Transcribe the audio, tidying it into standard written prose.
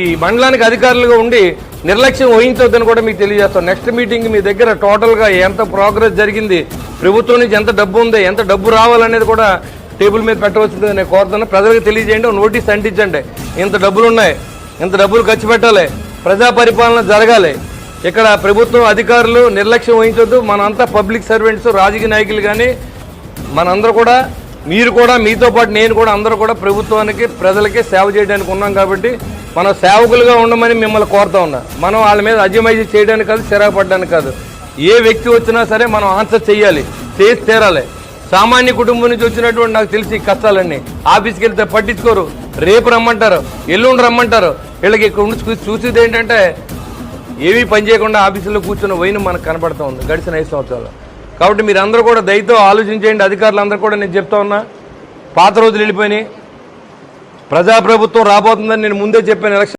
ఈ మండలానికి అధికారులుగా ఉండి నిర్లక్ష్యం వహించొద్దని కూడా మీకు తెలియజేస్తాం. నెక్స్ట్ మీటింగ్ మీ దగ్గర టోటల్గా ఎంత ప్రోగ్రెస్ జరిగింది, ప్రభుత్వం నుంచి ఎంత డబ్బు ఉంది, ఎంత డబ్బు రావాలనేది కూడా టేబుల్ మీద పెట్టవచ్చుంది నేను కోరుతున్నా. ప్రజలకు తెలియజేయండి, నోటీస్ అంటించండి. ఇంత డబ్బులు ఉన్నాయి, ఇంత డబ్బులు ఖర్చు పెట్టాలి, ప్రజా పరిపాలన జరగాలి. ఇక్కడ ప్రభుత్వం అధికారులు నిర్లక్ష్యం వహించొద్దు. మనంతా పబ్లిక్ సర్వెంట్స్, రాజకీయ నాయకులు కానీ మనందరూ కూడా, మీరు కూడా, మీతో పాటు నేను కూడా, అందరూ కూడా ప్రభుత్వానికి ప్రజలకి సేవ చేయడానికి ఉన్నాం. కాబట్టి మనం సేవకులుగా ఉండమని మిమ్మల్ని కోరుతా ఉన్నా. మనం వాళ్ళ మీద అజమాయిషీ చేయడానికి కాదు, చిరాపడడానికి కాదు. ఏ వ్యక్తి వచ్చినా సరే మనం ఆన్సర్ చేయాలి, చేసి తీరాలి. సామాన్య కుటుంబం నుంచి వచ్చినటువంటి నాకు తెలిసి కష్టాలన్నీ ఆఫీస్కి వెళ్తే పట్టించుకోరు. రేపు రమ్మంటారు, ఎల్లుండి రమ్మంటారు. వీళ్ళకి ఇక్కడ ఉండి చూసేది ఏంటంటే ఏమీ పని చేయకుండా ఆఫీసులో కూర్చున్న వైన మనకు కనపడుతూ ఉంది గడిచిన 5 సంవత్సరాలు. కాబట్టి మీరు అందరూ కూడా దయతో ఆలోచించేయండి. అధికారులందరూ కూడా నేను చెప్తా ఉన్నా, పాత రోజులు వెళ్ళిపోయినాయి, ప్రజాప్రభుత్వం రాబోతుందని నేను ముందే చెప్పాను. ఎలక్షన్